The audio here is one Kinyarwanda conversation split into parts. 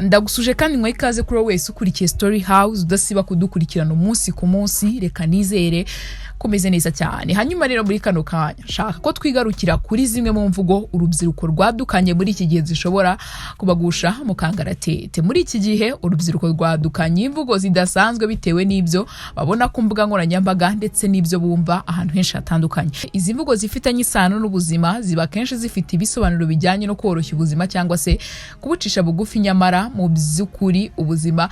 Ndagusuje kandi mwa ikaze kuri wese ukurikiye Story House udasiba kudukurikirana umunsi ku munsi. Reka nizere kumeze neza cyane. Hanyuma rero muri kano kanya shaka ko twigarukira kuri zimwe mu mvugo urubyiruko rwadukanye muri iki gihe zishobora kubagusha mu kangaratete. Muri iki gihe urubyiruko rwadukanye imvugo zidasanzwe bitewe n'ibyo babona ku mbuga nkoranyambaga ndetse n'ibyo bumva ahantu henshi hatandukanye. Izi mvugo zifitanye isano n'ubuzima ziba kenshi zifite ibisobanuro bijyanye no koroshya ubuzima cyangwa se kubucisha bugufi, nyamara mu by'ukuri ubuzima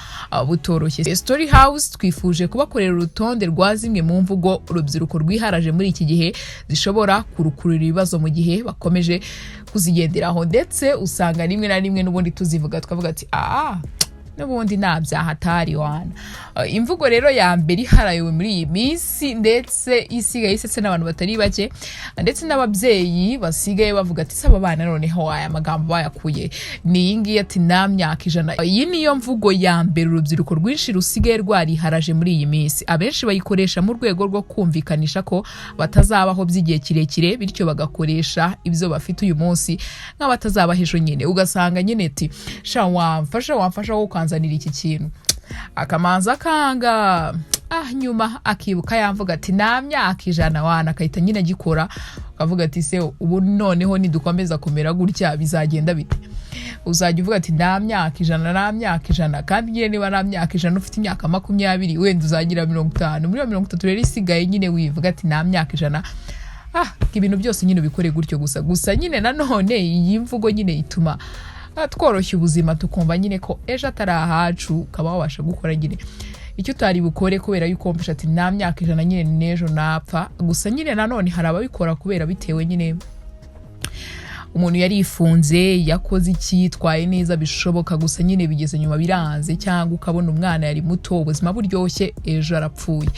butoroshye. Story House twifuje kubakorera urutonde rwa zimwe mu mvugo urubyiruko rwiharaje muri iki gihe zishobora kurukurira ibibazo mu gihe bakomeje kuzigenderaho, ndetse usanga rimwe na rimwe n'ubundi tuzivuga twavuga ati n'ubundi nabyaha atari wana. Imvugo rero ya mbere iharayewe muri iyi minsi ndetse isigaye isetse n'abantu batari bake ndetse n'ababyeyi basigaye bavuga ati saba bana noneho aya magambo bayakuye ni ingi ati nta myaka 100. Iyi niyo mvugo ya mbere urubyiruko rwinshi rusigaye rwariharaje muri iyi minsi. Abenshi bayikoresha mu rwego rwo kumvikanisha ko batazabaho by'igihe kirekire, bityo bagakoresha ibyo bafite uyu munsi nk'abatazabaho ejo nyine. Ugasanga nyine ati sha wamfasha wo kwanzanira iki kintu akamanza kanga nyuma akibuka yamvuga ati nta myaka 100 wana, akahita nyine agikora akavuga ati se ubu noneho nidukomeza kumera gutya bizagenda bite? Uzajya uvuga ati nta myaka 100 kandi nyine niba nta myaka 100 ufite imyaka 20 wenda uzagira 50 muri 30 rero isigaye nyine wivuga ati nta myaka 100. Ibintu byose nyine ubikore gutyo gusa nyine nanone iyi mvugo nyine ituma tworoshya ubuzima tukumva nyine ko ejo atari ahacu, ukaba wabasha gukora nyine icyo utari bukore kubera yuko wumvisha ati nta myaka 100 nyine n'ejo napfa. Gusa nyine nanone hari ababikora kubera bitewe nyine umuntu yarifunze yakoze icyitwaye neza bishoboka, gusa nyine bigeze nyuma biranze, cyangwa ukabona umwana yari muto ubuzima buryoshye ejo arapfuye.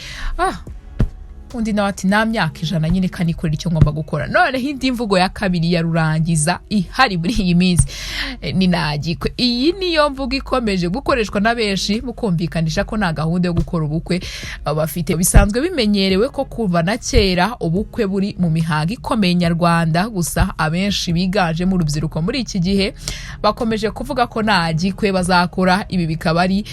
Undi nawe ati nta myaka 100 nyine kanikora icyo ngomba gukora. None hindi mvugo ya kabiri ya rurangiza ihari muri iyi minsi ni nagikwe. Iyi niyo mvugo ikomeje gukoreshwa na benshi mu kumvikanisha ko nta gahunda yo gukora ubukwe bafite. Bisanzwe bimenyerewe ko kuva na kera ubukwe buri mu mihango ikomeye nyarwanda, gusa abenshi biganje mu rubyiruko muri iki gihe bakomeje kuvuga ko nagikwe bazakora. Ibi bikaba ari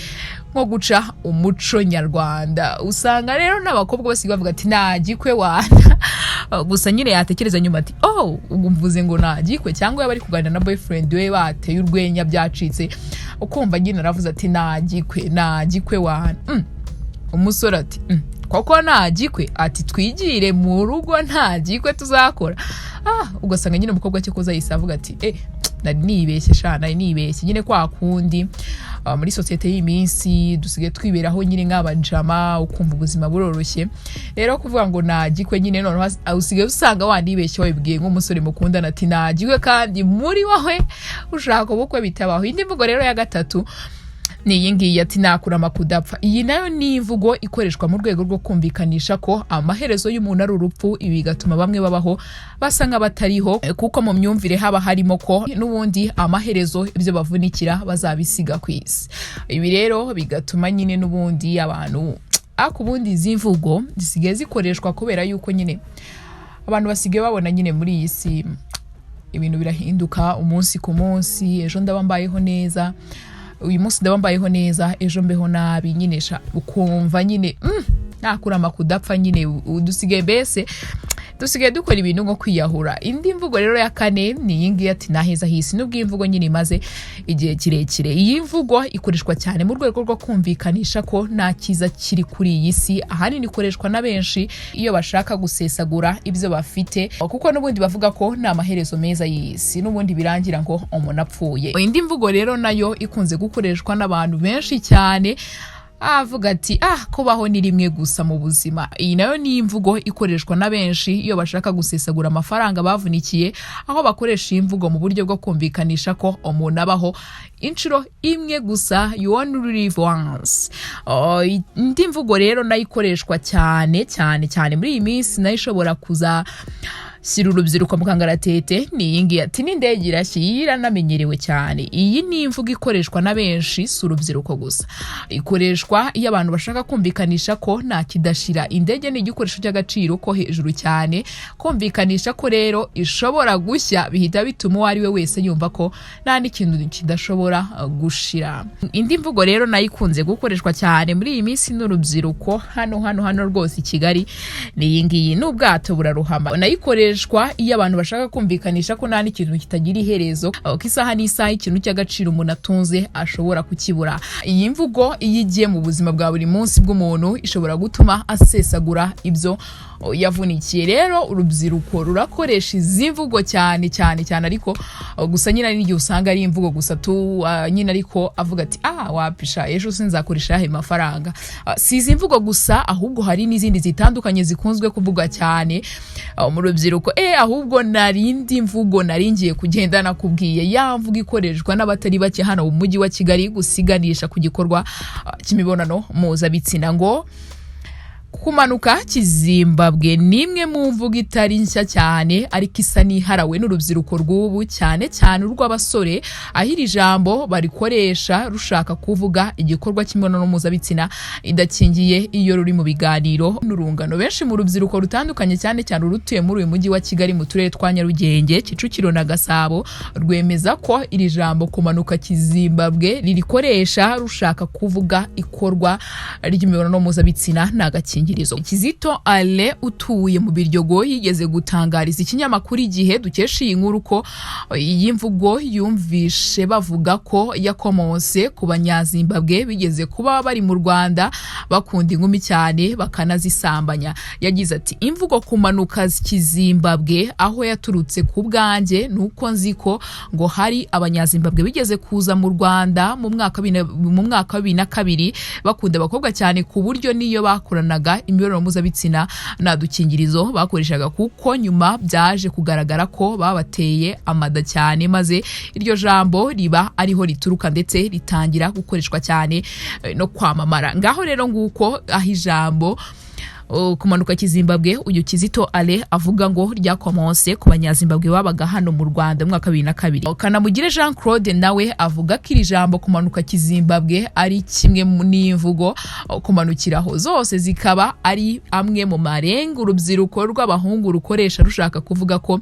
nko guca umuco nyarwanda. Usanga rero n'abakobwa basigaye bavuga ati nagikwe wana, gusa nyine yatekereza nyuma ati ubwo mvuze ngo nagikwe, cyangwa yaba ari kuganira na boyfriend we bateye urwenya byacitse ukumva nyine aravuze ati nagikwe wana. Umusore ati koko nagikwe, ati twigire mu rugo nagikwe tuzakora. Ugasanga nyine umukobwa cyo koza yisavuga ati nari nibeshye nyine kwa kundi muri societe y'iminsi dusigaye twiberaho nyine nk'abajama ukumva ubuzima buroroshye. Rero kuvuga ngo nagikwe nyine none usigaye usanga wandibeshye wabibwiye nk'umusore mukundana ati nagikwe kandi muri wawe ushaka ubukwe bitabaho. Indi mvugo rero ya gatatu ni iyi ngiyi ati nakurama kudapfa. Iyi nayo ni imvugo ikoreshwa mu rwego rwo kumvikanisha ko amaherezo y'umuntu ari urupfu. Ibi bigatuma bamwe babaho basa nk'abatariho, kuko mu myumvire haba harimo ko n'ubundi amaherezo ibyo bavunikira bazabisiga ku isi. Ibi rero bigatuma nyine n'ubundi abantu ubundi izi mvugo zisigaye zikoreshwa kubera yuko nyine abantu basigaye babona nyine muri iyi si ibintu birahinduka umunsi ku munsi. Ejo ndabambayeho neza, uyu munsi ndabambayeho neza, ejo mbeho nabi. nyine ukumva nyine nakurama kudapfa nyine dusigaye dukora ibintu nko kwiyahura. Indi mvugo rero ya kane ni iyi ngiyi ati naheza hisi. Nubwo iyi mvugo nyine imaze igihe kirekire, iyi mvugo ikoreshwa cyane mu rwego rwo kumvikanisha ko nta cyiza kiri kuri iyi si. Ahanini ikoreshwa na benshi iyo bashaka gusesagura ibyo bafite, kuko n'ubundi bavuga ko nta maherezo meza y'isi, n'ubundi birangira ngo umuntu apfuye. Indi mvugo rero nayo ikunze gukoreshwa n'abantu benshi cyane avuga ati kubaho ni rimwe gusa mu buzima. Iyi nayo ni imvugo ikoreshwa na benshi iyo bashaka gusesagura amafaranga bavunikiye, aho bakoresha imvugo mu buryo bwo kumvikanisha ko umuntu abaho inshuro imwe gusa, you only live once. Indi mvugo rero nayo ikoreshwa cyane muri iyi minsi, nayo ishobora shyira urubyiruko mu kangaratete ni iyi ngiyi ati n'indege irashyira namenyerewe cyane. Iyi ni imvugo ikoreshwa na benshi si urubyiruko gusa, ikoreshwa iyo abantu bashaka kumvikanisha ko nta kidashira. Indege ni igikoresho cy'agaciro ko hejuru cyane, kumvikanisha ko rero ishobora gushya bihita bituma uwo ari we wese yumva ko nta n'ikintu kidashobora gushira. Indi mvugo rero nayo ikunze gukoreshwa cyane muri iyi minsi n'urubyiruko hano rwose i Kigali ni iyi ngiyi, n'ubwato buraruhama. Nayo ikoreshwa iyo abantu bashaka kumvikanisha ko nta n'ikintu kitagira iherezo, ko isaha n'isaha ikintu cy'agaciro umuntu atunze ashobora kukibura. Iyi mvugo iyo igiye mu buzima bwa buri munsi bw'umuntu ishobora gutuma asesagura ibyo yavunikiye. Rero urubyiruko rurakoresha izi mvugo cyane, ariko gusa nyine n'igihe usanga ari imvugo gusa tu nyine, ariko avuga ati wapisha ejo sinzakoresha yahe mafaranga. Si izi mvugo gusa, ahubwo hari n'izindi zitandukanye zikunzwe kuvugwa cyane mu rubyiruko. Ahubwo narindi mvugo naringiye kugenda nakubwiye, ya mvugo ikoreshwa n'abatari bake hano mu mujyi wa Kigali gusiganisha ku gikorwa cy'imibonano mpuzabitsina. Ngo kumanuka kizimbabwe ni imwe mu mvugo itari nshya cyane, ariko isa n'iharawe n'urubyiruko rw'ubu, cyane urw'abasore, aho iri jambo barikoresha rushaka kuvuga igikorwa cy'imibonano mpuzabitsina idakingiye iyo ruri mu biganiro n'urungano. Benshi mu rubyiruko rutandukanye, cyane urutuye muri uyu mujyi wa Kigali mu turere twa Nyarugenge, Kicukiro na Gasabo, rwemeza ko iri jambo kumanuka kizimbabwe ririkoresha rushaka kuvuga ikorwa ry'imibonano mpuzabitsina n'agakingirizo. Kizito Ale utuye mu Biryogo yigeze gutangariza ikinyamakuru Igihe dukesha iyi nkuru ko iyi mvugo yumvishe bavuga ko yakomotse ku banyazimbabwe bigeze kuba bari mu Rwanda bakunda inkumi cyane bakanazisambanya. Yagize ati imvugo kumanuka kizimbabwe aho yaturutse ku bwanjye nuko nzi ko ngo hari abanyazimbabwe bigeze kuza mu Rwanda mu mwaka wa 2002 bakunda abakobwa cyane ku buryo niyo bakoranaga imibonano mpuzabitsina nta dukingirizo bakoreshaga, kuko nyuma byaje kugaragara ko babateye amada cyane, maze iryo jambo riba ariho rituruka ndetse ritangira gukoreshwa cyane no kwamamara. Ngaho rero nguko aho ijambo kumanuka kizimbabwe uyu Kizito Ale avuga ngo ryakomotse ku banyazimbabwe babaga hano mu Rwanda mu mwaka wa 2002. Kanamugire Jean Claude nawe avuga ko iri jambo kumanuka kizimbabwe ari kimwe n'imvugo kumanukiraho, zose zikaba ari amwe mu marenga urubyiruko rw'abahungu rukoresha rushaka kuvuga ko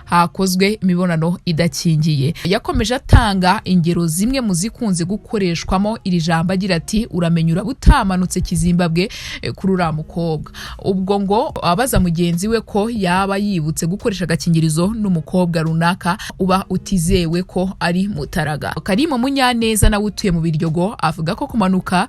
hakozwe imibonano idakingiye. Yakomeje atanga ingero zimwe mu zikunze gukoreshwamo iri jambo agira ati uramenye urabutamanutse kizimbabwe kuri uriya mukobwa. Ubwo ngo abaza mugenzi we ko yaba yibutse gukoresha agakingirizo n'umukobwa runaka uba utizewe ko ari mutaraga. Karimo Munyaneza nawe utuye mu Biryogo avuga ko kumanuka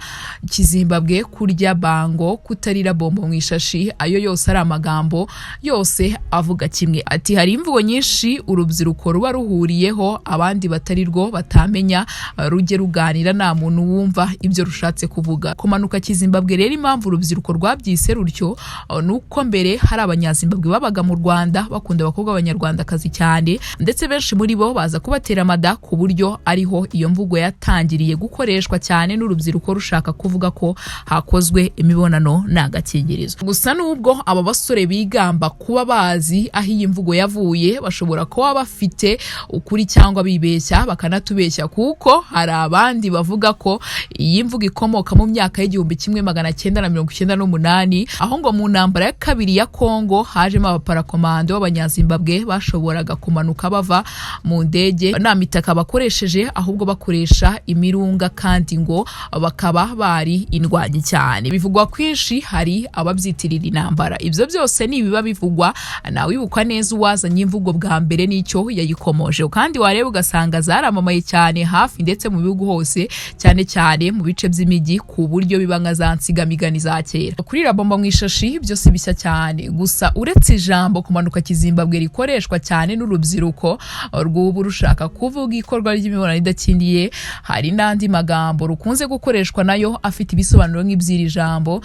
kizimbabwe kurya bango kutarira bombo mu ishashi ayo yose ari amagambo yose avuga kimwe. Ati hari imvugo nyinshi urubyiruko ruba ruhuriyeho abandi batari rwo batamenya, rujye ruganira nta muntu wumva ibyo rushatse kuvuga. Kumanuka kizimbabwe rero impamvu urubyiruko rwabyise rutyo nuko mbere hari abanyazimbabwe babaga mu Rwanda bakunda abakobwa b'abanyarwandakazi cyane, ndetse benshi muri bo baza kubatera amada, ku buryo ariho iyo mvugo yatangiriye gukoreshwa cyane n'urubyiruko rushaka kuvuga ko hakozwe imibonano n'agakingirizo. Gusa nubwo aba basore bigamba kuba bazi aho iyi mvugo yavuye, bashobora kuba bafite ukuri cyangwa bibeshya bakanatubeshya, kuko hari abandi bavuga ko iyi mvugo ikomoka mu myaka y'1998 aho ngo mu ntambara ya kabiri ya Kongo hajemo abaparakomando b'abanyazimbabwe bashoboraga kumanuka bava mu ndege nta mitaka bakoresheje, ahubwo bakoresha imirunga, kandi ngo bakaba bari indwanyi cyane. Bivugwa kwinshi hari ababyitirira intambara. Ibyo byose ni biba bivugwa, nawe wibuka neza uwazanye imvugo bwa mbere n'icyo yayikomoje, kandi wareba ugasanga zaramamaye cyane hafi ndetse mu bihugu hose, cyane mu bice by'imijyi, ku buryo biba nka za nsigamigani za kera. Kurira bomba mu ishashi byose bishya cyane. Gusa uretse ijambo kumanuka kizimbabwe rikoreshwa cyane n'urubyiruko rw'ubu rushaka kuvuga ikorwa ry'imibonano idakingiye, hari n'andi magambo rukunze gukoreshwa nayo afite ibisobanuro nk'iby'iri jambo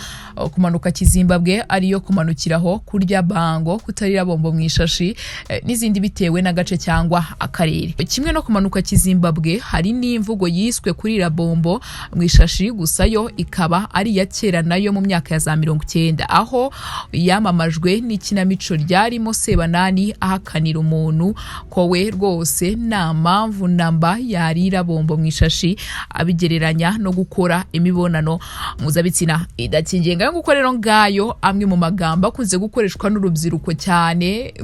kumanuka kizimbabwe, ariyo kumanukiraho, kurya bango, kutarira bombo mu ishashi n'izindi bitewe n'agace cyangwa akarere. Kimwe no kumanuka kizimbabwe hari n'imvugo yiswe kurira bombo mu ishashi, gusa yo ikaba ari iya kera nayo mu myaka ya za 90. 1999 aho yamamajwe n'ikinamico ryarimo Sebanani ahakanira umuntu ko we rwose nta mpamvu namba yarira bombo mu ishashi abigereranya no gukora imibonano mpuzabitsina idakingiye. Ngayo nguko rero ngayo amwe mu magambo akunze gukoreshwa n'urubyiruko cyane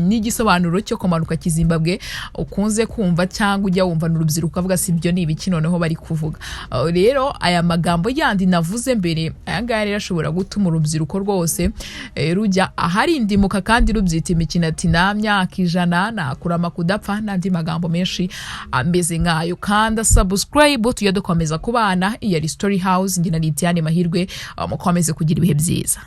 n'igisobanuro cyo kumanuka Kizimbabwe ukunze kumva cyangwa ujya wumva n'urubyiruko avuga si ibyo ni ibiki noneho bari kuvuga. Rero aya magambo yandi navuze mbere aya ngaya rero ashobora gutuma urubyiruko rwose rujya aharindimuka kandi rubyita imikino ati nta myaka 100 nakurama kudapfa n'andi magambo menshi ameze nkayo. Kanda subscribe tujya dukomeza kubana. Iya Story House, njye na Litiane Mahirwe, mukomeze kugira ibihe byiza.